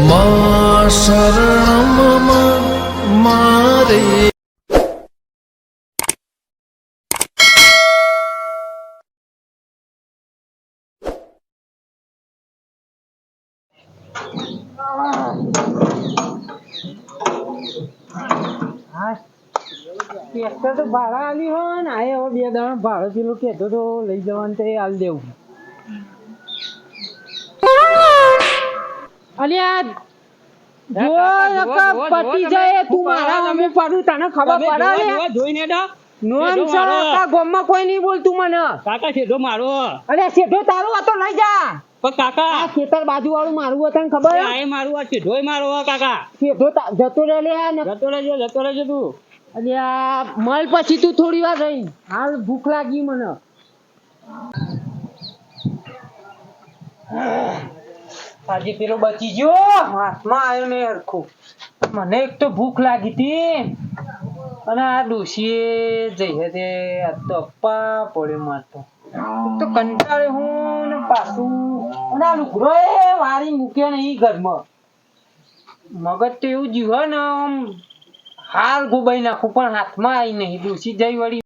માં શરણમાં મારે ટ્રેક્ટર તો ભાડા આલી હોય ને આ હવે 2 દાડા ભાડું પેલું કહેતો તો લઈ જવાનું તે આલ દેવું. અલ્યા જો પતી જાય તું મારા અમે પડું તને ખબર પડે લે જોઈને તો નોન સા ગોમમાં કોઈ નહીં બોલતું મને કાકા છેડો મારો. અરે શેઠો તારું આ તો લઈ જા પણ કાકા આ ખેતર બાજુ વાળું મારું હતું તને ખબર આ મારું આ છેડોય મારો કાકા. શેઠો જતો રહે લે જતો રહેજો તું. અલ્યા મળ પછી તું થોડી વાર રહી હાલ ભૂખ લાગી મને. આજે પેલો બચી ગયો હાથમાં આવ્યો ને હરખું. મને એક તો ભૂખ લાગી હતી અને આ ડોશીએ જઈએ તે આ તો અપ્પા પડ્યો મારતો તો કંટાળે હું ને પાછું અને આ લુગડો એ વારી મૂક્યો નહીં ઘરમાં. મગજ તો એવું જીવે ને આમ હાલ ગુબાઈ નાખું પણ હાથમાં આવી નહીં ડોશી જઈ વળી.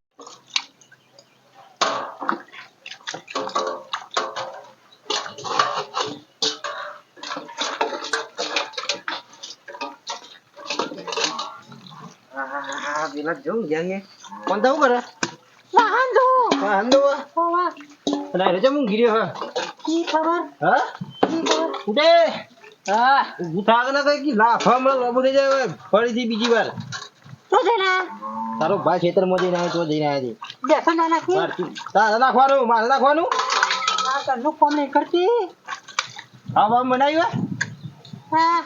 પેલા જવું જાય કોણ તો કરે વાહન જો વાહન દો વાહ અને રજા હું ગીર્યો હા કી ખબર હા કી ખબર ઉડે હા ઉઠા કે ના કઈ કી લાફા મળે લોબો થઈ જાય ફરીથી બીજી વાર તો જના તારો ભાઈ ખેતરમાં જઈને આવ્યો તો જઈને આવ્યો બેસન ના નાખી તારે નાખવાનું મારે નાખવાનું આ ઘરનું કામ નહીં કરતી હા બામ બનાવ્યું હા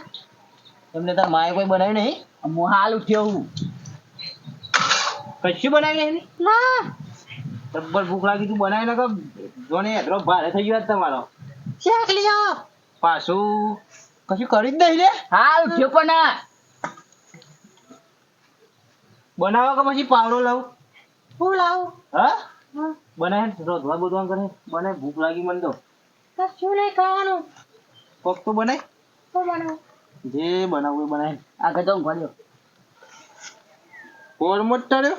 તમને તાર માએ કોઈ બનાવ્યું નહીં હું હાલ ઉઠ્યો હું કશું બનાવ્યું નહીં ના જબ્બર ભૂખ લાગી તું બનાવી નાખો જોને હેદરો ભારે થઈ ગયો તમારો શેક લીજો પાછું કશું કરી જ નહીં લે હાલ ઉઠ્યો પણ ના બનાવો કે પછી પાવડો લાવું હું લાવું હા હા બનાવે રોધવા બોધવા કરે બનાય ભૂખ લાગી મને તો કશું નહીં ખાવાનું કોક તો બનાય શું બનાવું જે બનાવવું એ બનાય આગળ તો ઊંઘવા કોર મોટર્યો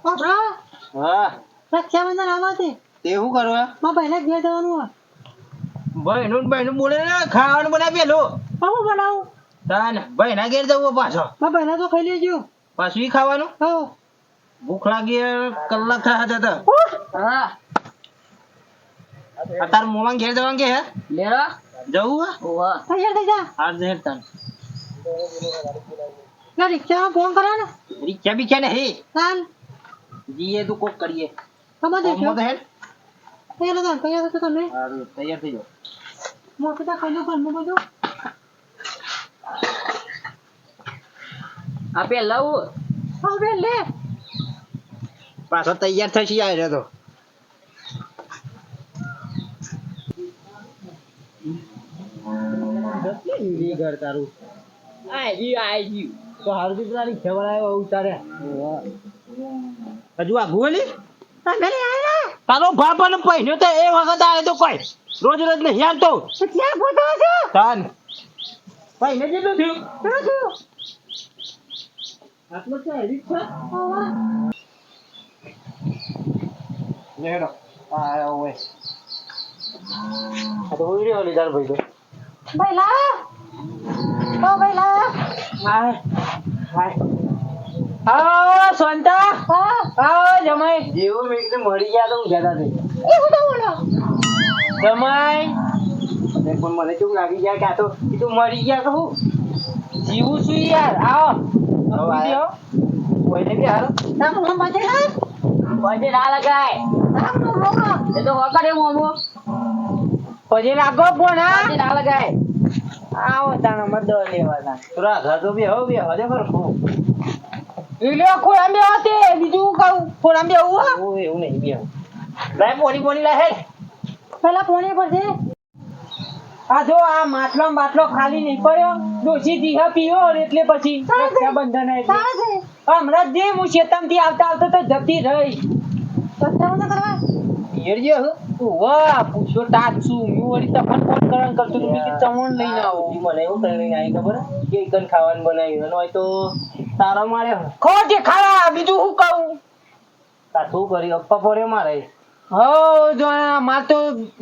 બાપરા હા રક્ષાબંધન આવવાથી તે શું કરવા માં પહેલા ઘેર જવાનું હોય ભાઈનું બોલે ને ખાવાનું બનાવી પેલો બાપુ બનાવું તાન ભાઈ ના ઘેર જવું પાછો માં પહેલા તો ખાઈ લેજો પાછું ઈ ખાવાનું હા ભૂખ લાગી કલાક થયા જતા હા તાર મોમાં ઘેર જવાનું કે હે લેરા જવું હે ઓવા તૈયાર થઈ જા હાર જહેર તાન ના રિક્ષામાં ફોન કરો ને રિક્ષા બીક્ષા ને હે ચાલ જીએ તું કોક કરીએ કમા દેજો કોમો તો હે તૈયાર તો તમે હારું તૈયાર થઈ જાઓ મોટા ખાઈ લો ઘરનું બધું આપે લવ હવે લે પાછો તૈયાર થશી આવ્યો તો ઘર તારું આઈ તો હારું થી પેલા રિક્ષા વાળા ઉતાર્યા હજુ આગુ વળી તમે આયા તારો બાપ અને પહેર્યો તો એ વખત આવે તો કોઈ રોજ રોજ નહીં આવતો ક્યાં ફોટો છે તાન પહેને કેટલું થયું શું થયું આટલો છે રિક્ષા ઓવા લેડો આ ઓય આ તો હોઈ રહ્યો લીધાર ભાઈ તો બેલા ઓ બેલા હાય હાય આ સોનતા હા આ જમાઈ જેવો મેં કીધું મળી ગયા તો હું જતા થઈ એ હું તો બોલો જમાઈ પણ મને કેવું લાગી ગયા કે આ તો કીધું મરી ગયા કહું જીવું છું યાર આવો આવો. કોઈને બી હારો નામ નામ બજેલા બજે ના લગાય નામ નો રોકો એ તો વકડે મોમો બજે લાગો પણ હા બજે ના લગાય આવો તાણ મદો લેવાના થોડા ઘર તો બી હવે હજે ખરું ઈલ્યો ખોરામ બે હોતે બીજું કહું ખોરામ બે આવું ઓ એવું નહીં બી લાય પોણી લાય હે પેલા પોણે પર છે આ જો આ માટલો બાટલો ખાલી નહીં પડ્યો ડોસી જીહા પીવો એટલે પછી રક્ષાબંધન એટલે હમણાં જે હું શેતમથી આવતા આવતા તો જતી રહી પિયર જે હે વાહ પૂછ્યો ટાટ શું હું વળી તમને ફોન કરવાનું કરતો તો મેં કીધું ચમણ લઈને આવો મને એવું કરી લઈને આવી ખબર કે એકન ખાવાનું બનાવ્યું અને હોય તો તારો મારે ખોટે ખાવા બીજું શું કહું કાઠું કરી અપ્પા પડ્યો મારે હો જો માર તો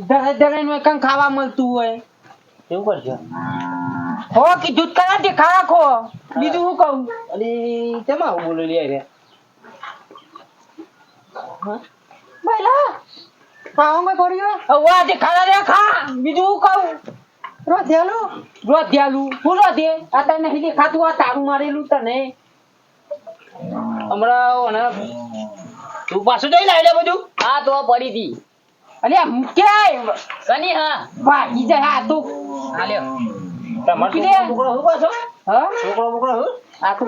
ધરાઈ નું કંઈ ખાવા મળતું હોય એવું કરશો હો કીધું કરા તે ખાવા ખો બીજું શું કહું અને કેમ આવું બોલી લે રે બેલા ખાવામાં પડ્યો હવે તે ખાવા રે ખા બીજું શું કહું રોધ્યાલું હું રોધે આ તને નહીં દેખાતું આ તારું મારેલું તને હમણાં તું પાછું જોઈ લાવી લે બધું આ તો પડી હતી અરે ક્યાંય સની હા ભાગી જાય આ તો આલ્યો તમારો લે. છોકરો શું પાછો હા છોકરો બોકરો શું આ તો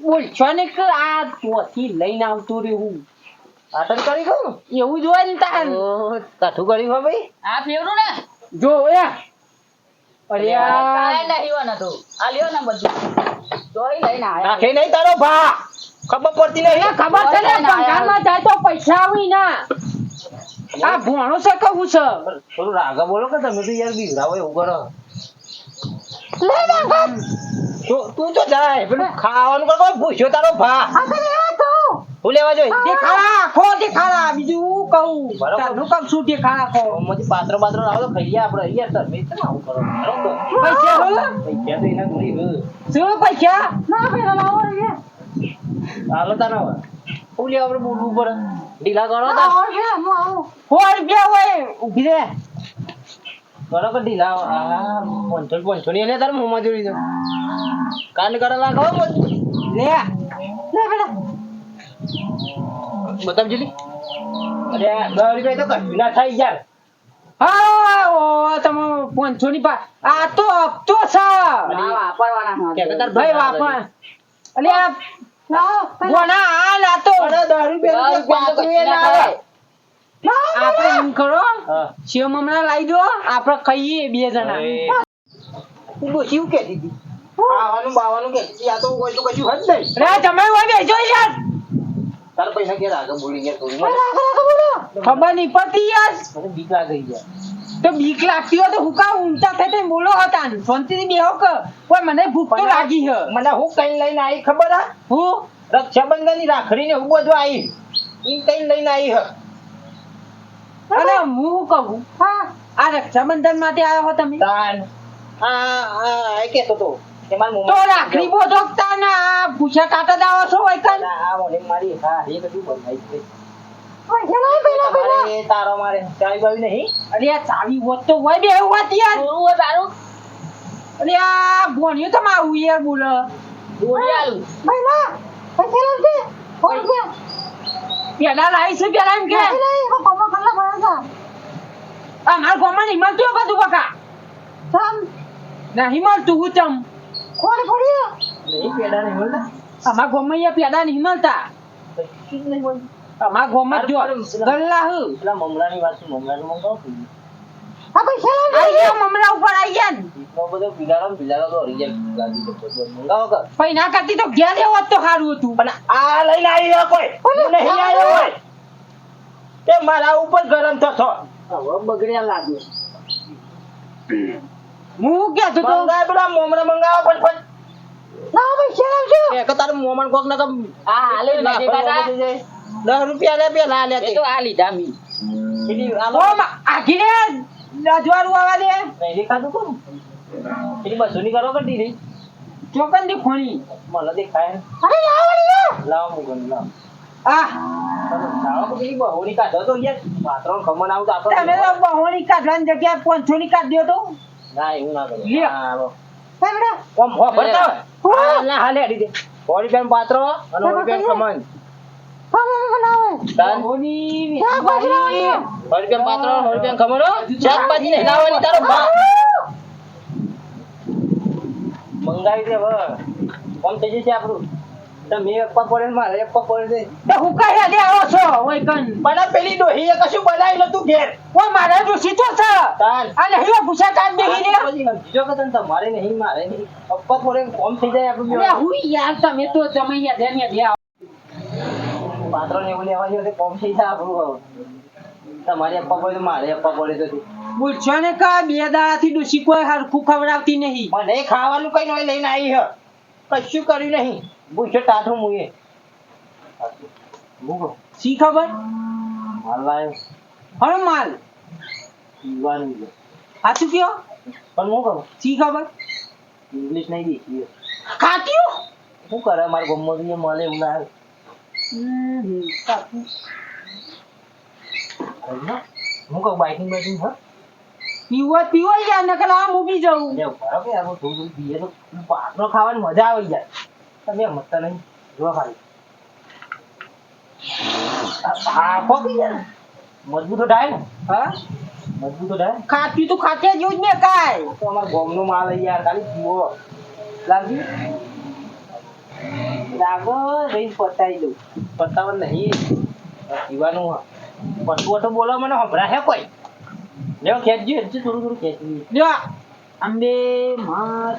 બોલ છો ને કે આ ત્યાંથી લઈને આવતું રહ્યું આટન કરી ગયું એવું જ હોય ને તાર કાઠું કરી હો ભાઈ આ ફેવરું ને જો એ અરે કાંઈ આ નહીં હોવાનું હતું. આ લ્યો ને બધું તોય લઈને આયા. નાખે નહીં તારો ભા ખબર પડતી નહીં ખબર છે ને બંગાળમાં જાય તો પૈસા આવી ના આ ભોણો છે કહું છે થોડું રાગા બોલો કે તમે તો યાર બીવડાવો એવું કરો તું તો જાય પેલું ખાવાનું કરો ભૂસ્યો તારો ભા હું લેવા જોઈ દેખાડા ખો દેખાડા બીજું કહું બરાબર. તારું કહું શું દેખાડા ખો માંથી પાત્ર પાત્ર લાવો તો ખાઈએ આપણે યાર તમે કેમ આવું કરો બરાબર પૈસા હો પૈસા તો એના ઘણી હે. શું પૈસા ના પેલા લાવો રે હાલો તારા હવે. હું લેવા આપણે બોલવું પડે ઢીલા કરો તા રૂપિયા હોય ઉભી રે કરો કે ઢીલા આ પંચો ની લે તારે મોંમાં જોડી દો કાન કરે લાગો લે બેટા બતાવ જલી અરે 10 રૂપિયા તો કશું ના થાય યાર હા ઓ તમે 500 ની પા આ તો હપ્તો છે વાપરવાના હા. કે તાર ભાઈ વાપર અલે આ ગોના હાલ આ તો અરે 10 રૂપિયા તો કશું ના આવે આપણે એમ કરો હા સેવ મમરા લાવી દો આપણે ખાઈએ બે જણા તું બોસી કે દીધી ખાવાનું બાવાનું કે આ તો કોઈ તો કશું હદ નહીં રે તમે હોય બેજો યાર તાર પૈસા કે રાગ બોલી ગયા થોડી ખબર નહીં પડતી યાર મને બીક લાગી ગયા તો બીક લાગતી હોય તો હુકા ઊંચા થઈ થઈ બોલો હતા શાંતિથી બેહો કે કોઈ મને ભૂખ તો લાગી હે મને હું કઈ લઈને આવી ખબર હા હું રક્ષાબંધન ની રાખડી ને હું બધું આવી ઈ કઈ લઈને આવી હ અને હું શું કહું આ રક્ષાબંધન માટે આવ્યો હો તમે તાન આ કેતો તો કે માર તો મોમાં રાખડી બોધકતા ના પૂછા કાટા દાવો છો હોય કન આ મોને મારી હા એ બધું બનાવી છે તમારે તારો મારે ચાવી બાવી નહીં અરે આ ચાવી હોત તો હોય બે હોત યાર થોડું હોય તારું અરે આ ભણ્યું તો મારું યાર બોલો દોરી આલું પેલા લાવી છે પેલા એમ કે અમાર ગોમાં નહીં મળતું એ બધું બકા નહીં મળતું હું ચમ નહીં પેડા નહીં બોલતા અમાર ગોમાં અહીંયા પેડા નહીં મળતા કશું જ નહીં બોલતું અમાર ગોમાં જો ગલ્લા હું પેલા મમરાની વાત છે મમરાનું મંગાવો આઈ ગયા મમરા ઉપર આઈ ગયા ને. એટલો બધો પીલાડો તો હરી જાય ગાડી તો બધું મંગાવો કર પછી ના કરતી તો ઘેર લેવો હોત તો સારું હતું પણ આ લઈને આવી રહ્યો કોઈ હું નહીં આવ્યો હોય તે મારા ઉપર ગરમ થતો હવે બગડ્યા લાગ્યો હું કહેતો તો મંગાય પેલા મોમરા મંગાવો ફટફટ કે તારું મોમન કોક ના કમ આ હાલે નથી કાકા 10 રૂપિયા લે પેલા લે એ તો આ લીધા મી પેલી ઓ આલો આગીને રાજવાળું આવા દે નહીં ખાધું કોણ પેલી બસુની કરો કરતી રહી ચોકન ની ખોણી મને દેખાય લાવ મુગન લાવ આ લાવ તો પેલી બહુની કાઢો તો યાર પાત્રણ ખમણ આવું તો તમે આપણે તો બહોળી કાઢવાની જગ્યાએ 500 ની કાઢ દો તો ના એવું ના કરે લે. હા લો ઓમ હો ભરતા હોય ના હાલે હડી દે 100 રૂપિયાનું પાત્ર અને 100 રૂપિયાનું ખમણ બહોળી 100 રૂપિયાનું પાત્ર 100 રૂપિયાનું ખમણ હો શાકભાજી ને લાવવાની તારો ભા મંગાવી દે હવે કોમ થઈ જશે આપણું તમે એક પગ પડે ને મારે એક પગ પડે છે તો હું કહે લે આવો છો ઓય કન પણ પેલી ડોહીએ કશું બનાવી નતું ઘેર ઓ મારે જો સીધો છે તાન અને હીરો પૂછા કાઢ દે હીરે બીજો કતન તમારે નહીં મારે નહીં પપ્પા થોડે કોમ થઈ જાય આપણું અરે હું યાર તમે તો તમે યાર ધ્યાન દે પાત્રો ને એવું લેવા જોઈએ કોમ થઈ જાય આપણું હવે. તમારે આપવા પડે તો મારે આપવા પડે તો પૂછો ને કા 2 દાડાથી ડોશી કોઈ હરખું ખવડાવતી નહીં. મને ખાવાનું કઈ નોય લઈને આવી હ કશું કર્યું નહીં પૂછો ટાઠું મુએ મૂકો શી ખબર માલ લાયો હરો માલ પીવાનું છે સાચું કયો પણ મૂકો શી ખબર ઇંગ્લિશ નહીં દેખી ખાટ્યું શું કરે મારા ગમમાં તો મળે એવું ના મૂકો બાઇકિંગ બાઇકિંગ હા પીવો યાર નકર આમ ઊભી જાઉં. લે બરાબર યાર થોડું પીએ તો પાત્રો ખાવાની મજા આવી જાય તમે મત નહીં જો ખાલી હા કોકી યાર મજબૂત તો થાય ને હા મજબૂત તો થાય ખાટ્યું તો ખાટે જેવું જ ને કાંઈ. તો અમારા ગોમનો માલ યાર ખાલી પીવો લાગી લાગો રહી પતાવી દઉં પતાવવા નહીં પીવાનું હા પશુ તો બોલો મને સંભળાય કોઈ લેવો ખેંચજો હેચજો થોડું ખેંચવી લ્યો અંબે માં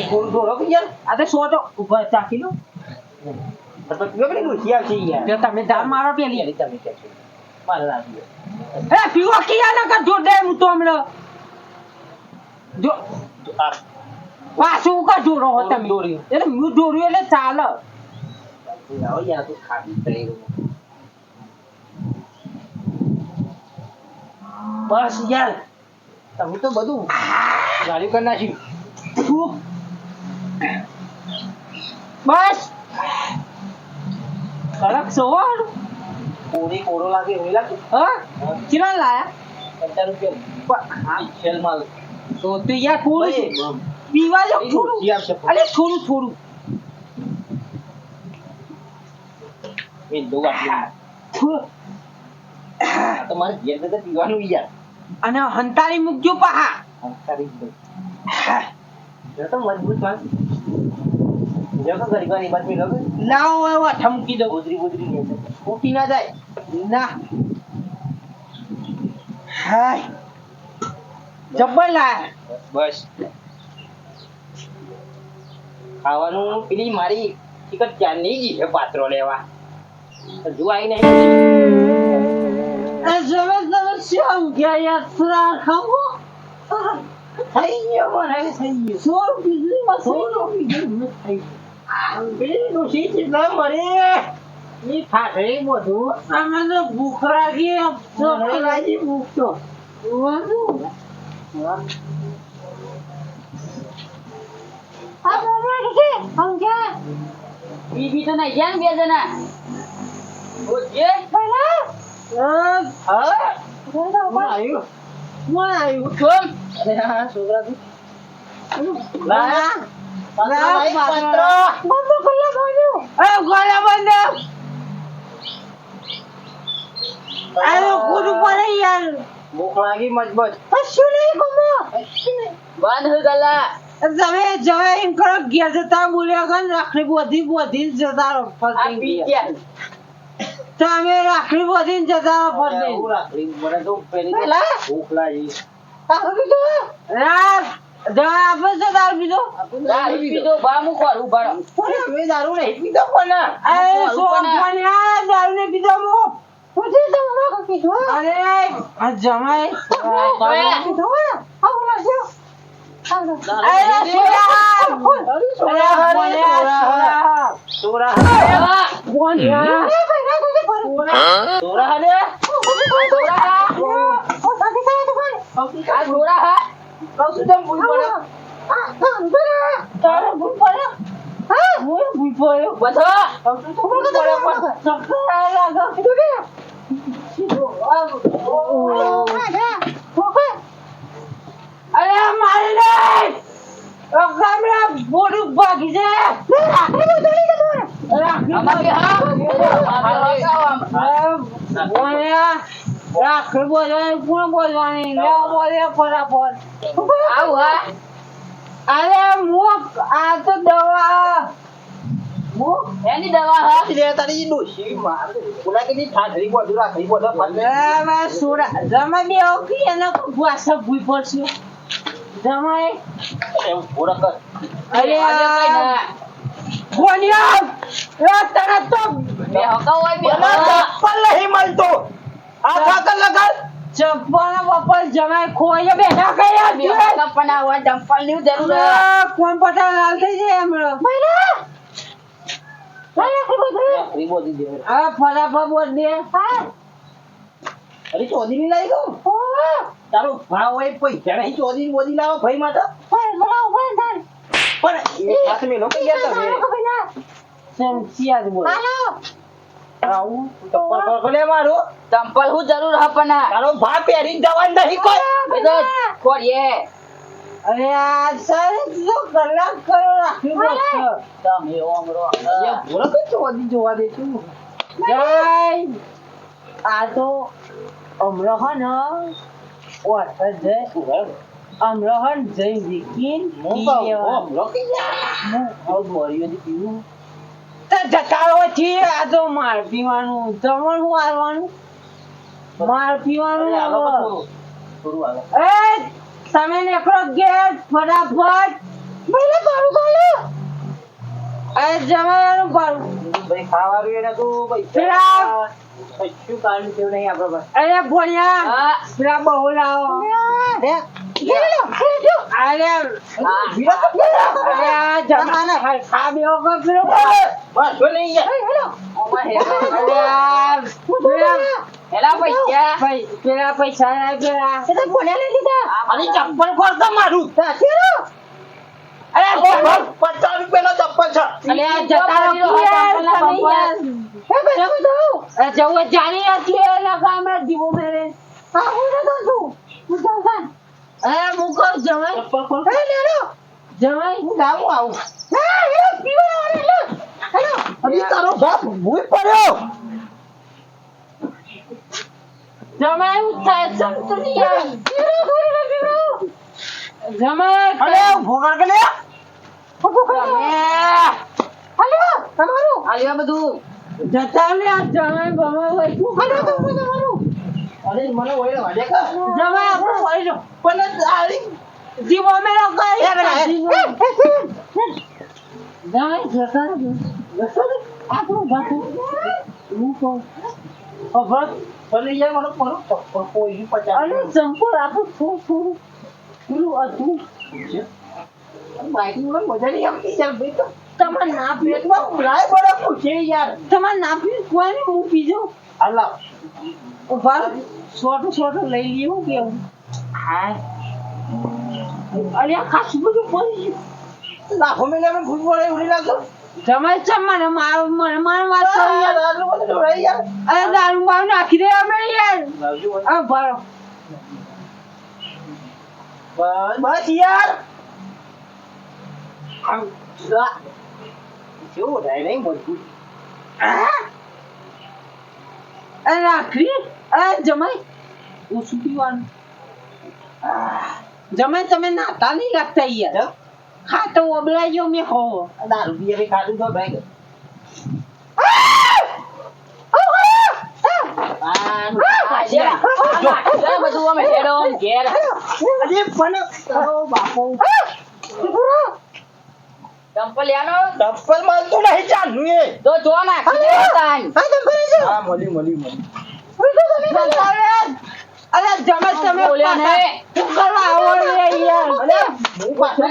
થોડું થોડો કે યાર આ તો સોટો ઉપર ચાખી લો. તો પીવો કે ડોસી આવશે યાર જો તમે ધાર મારો પેલી યાર તમે ખેંચો મારે લાગી હે પીવો કિયા નકર જોડે હું તો હમણાં જો આ પાછું કા જોરો હો તમે દોર્યું. એટલે હું દોર્યું એટલે ચાલે. આવો યાર તો ખાલી થઈ ગયું બસ યાર તમે તો બધું ગાડી કરી નાખ્યું બસ કડક સવાર કોરી કોરો લાગે એવું લાગે હા કેટલા લાયા 50 રૂપિયા હા શેલ માલ તો યાર થોડું છે. પીવા જો થોડું અરે થોડું એ દો આટલું તમારે ઘેર તો પીવાનું યાર અને હંતાળી મૂકજો પાહા. તારી જો તો મજબૂત માલ જો તો ગરીબાની બાત મી લગે લાવો એવો ઠમકી દો ગોદરી ગોદરી લે છે ફૂટી ના જાય ના હાય જબ્બર લાયા. બસ ખાવાનું પેલી મારી ટિકટ ક્યાં નહીં ગઈ છે પાત્રો લેવા હજુ આવી નહીં જમે શ્યામ ગયા યાત્રા ખાવો થઈ ગયો મને થઈ ગયો 100 બીજલીમાં 100 પેલી ડોશી કેટલા મરે ની ફાટે બધું મને ભૂખ લાગી મને લાગી ભૂખ તો બીબી તો નહીં ગયા ને 2 જણા ઓજે અરે હા છોકરા તું ભૂખ લાગી મજબૂત બંધ ગલા તમે જવા એમ કરો ઘેર જતા બોલ્યા કર રાખડી બધી જતા રહો આ પી ગયા તમે રાખડી બધી જતા રહો ફરતી. એવું રાખડી મને તો પેલી ભૂખ લાગી રાખ જવા આપે છે દારૂ પીધો દારૂ પીધો બા મુ કરું બરો મેં દારૂ નહીં પીધો પણ અરે સોપણિયા દારૂ ને પીધો મો પૂછી તો મને કીધું અરે આ જમાઈ પીધો આ બોલા છે અરે સોરા બોનિયા સોરા હલે આ જોરા હા કૌસુ તમ ભૂલ પડે તારે ભૂલ પડે હા હું ભૂલ પડ્યો બધો કૌસુ તો ભૂલ પડે પણ ચક્કર લાગે અરે મારે નહીં ગામડા બોડું ભાગી જાય અમારે હા રાખડી બોલવાની કોણ બોલવાની લેવા બોલે ફટાફટ આવ હા અરે મુક આ તો દવા એની દવા હા લે તારી ડોશી માર બોલા કે ની ઠાઠરી બોધું રાખડી બોધો ફરલે સુરા જમા બે ઓકી એના ભાષા ભૂલ પડશે જમાય એવું પૂરા કર અરે આજે કઈ ના બોલ્યા એ તરત તો બે હકા હોય બે મને ચપ્પલ નહીં મળતું આ કાકર લગાડ ચપ્પલ બપલ જમાઈ ખોઈએ બેઠા કયા બે હકા પણ આ હોય ચંપલ ની જરૂર હે. કોણ પટા લાલ થઈ જાય હમણાં ફરી બોલી દે આ ફટાફટ બોલ દે અરે ચોધી ની લાવી ગયો તારો ભાવ હોય પૈસા નહીં ચોધી ની બોધી લાવો ભાઈ માટે પણ એ હાથ મેલો કે ગયા તમે સંસિયા જ બોલ આવું ચપ્પલ ખોલે મારું ચંપલ હું જરૂર હે પણ આ. તારો ભાવ પહેરી જવાનું નહીં કોઈ એ તો ખોરીએ અરે આ સર જો કલાક કરો રાખ્યું બસ તમે ઓમ રો એ બોલો કે ચોધી જોવા દે છું જય આ તો અમરોહન ઓટ જય અમરોહન જય દીકીન હું કહું રોકી જા હું મોરીઓ થી પીવું જટાડો છે આ તો માર પીવાનું તમારે શું હાલવાનું માર પીવાનું હાલો હવે. થોડું હાલો એ તમે નીકળો ગેટ ફટાફટ ભલે કરું કરું એ જમાવાનું કરું ભાઈ ખાવાનું એને તો પેલા કશું કારણ કેવું નહીં આપડે પાસે અરે ભણ્યા હા. પેલા બહુ લાવો અરે આ જમાના ખા બેહો કર પેલો બસ જો નહીં યાર ઓમાં હે અરે આ પેલા હેલા પૈસા પેલા પૈસા ના પેલા અને ચપ્પલ ખોલતો મારું અરે $50 નો ચપ્પલ છે અરે આ જતા રહો યાર તમે યાર જવું જાણી નથી લગા મેં દીવો મેરે હા હું અરે મુકો જમાઈ ચપ્પલ ખોલ જમાઈ હું ગાવું આવું અરે તારો બાપ ભૂઈ પડ્યો જમાઈ હું થાય સંતુલી યાર જમાઈ અરે ભોગળ કે લે આલ્યા બધું જતા લે આ જમાઈ બમા હોય તું તમારું અરે મને ઓય વાડે કે જમાઈ આપણો હોય જો પણ આલી દીવો મેરો કઈ એ જમાઈ જતા આપણું બાપુ હું કહું ખબર પણ યાર મને કોનો ચપ્પલ કોઈ 50 અને ચંપલ આપણું થોડું પેલું હતું બાઈક નું મજા નહીં આવતી યાર ભાઈ તો તમારે ના પીએ પેટમાં ઉલાય બડો પૂછે યાર તમારે ના પીએ કોઈ નહીં હું પીજો અલ્લાહ ઉભા છોટું લઈ લઈએ હું કેવું હા અરે આ ખાસું બધું પડી ગયું લાખો મેલે મને ભૂલ પડે ઉડી લાગતો જમાઈ ચમ મને માર વાત કરી યાર આટલું બધું ઢોળાઈ યાર અરે દારૂ બારૂ નાખી દે અમે યાર લાવજો આ ભરો બસ યાર આમ જો ડાય નહીં મજબૂત અરે રાખડી અરે જમાઈ ઓછું પીવાનું જમાઈ તમે નાતા નહીં લાગતા યાર ખાતો ઓબલાઈ ગયો મેં હો દારૂ પીએ ભાઈ ખાધું તો ભાઈ બધું અમે હેડો ઘેર અરે પણ તારો બાપો ચંપલ યાનો ચપ્પલ મળતું નહીં ચાલુ એ તો જો ના તાન હા મળી અરે જમાઈ તમે બોલ્યા ને શું કરવા આવો રે યાર અરે હું પાછો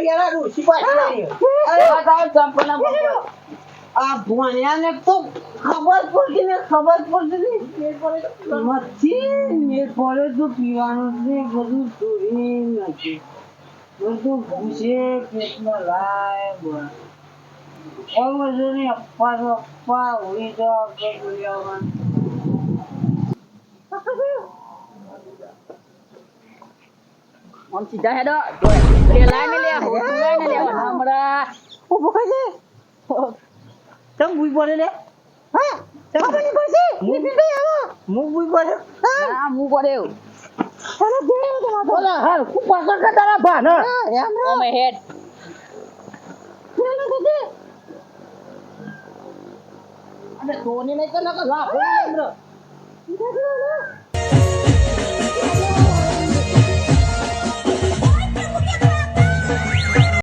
યાર રૂસી પાછી અરે બતાવો ચંપલ ના બંપલ આ ભણ્યાને તો ખબર પડતી ને મચ્છી પડે તો પીવાનું છે બધું ચોરી નથી બધું ભૂસે પેટમાં લાય બસ અપ્પા હોઈ જાવ આમ સીધા હેડો લે લાઈને લે હોતું લાઈને લે હમરા ઉભો ખાજે તમ ભૂઈ પડે લે હા તમ ભૂઈ પડશે ની પીતે આવો મું ભૂઈ પડે હા મુ પડ્યો ચાલો દે તમારો બોલા હાલ હું પાછળ કે તારા ભાન રામ ઓમે હેડ ચાલો દે અને ધોની નહીં તો નકર લાભ હોય એમ રે રામ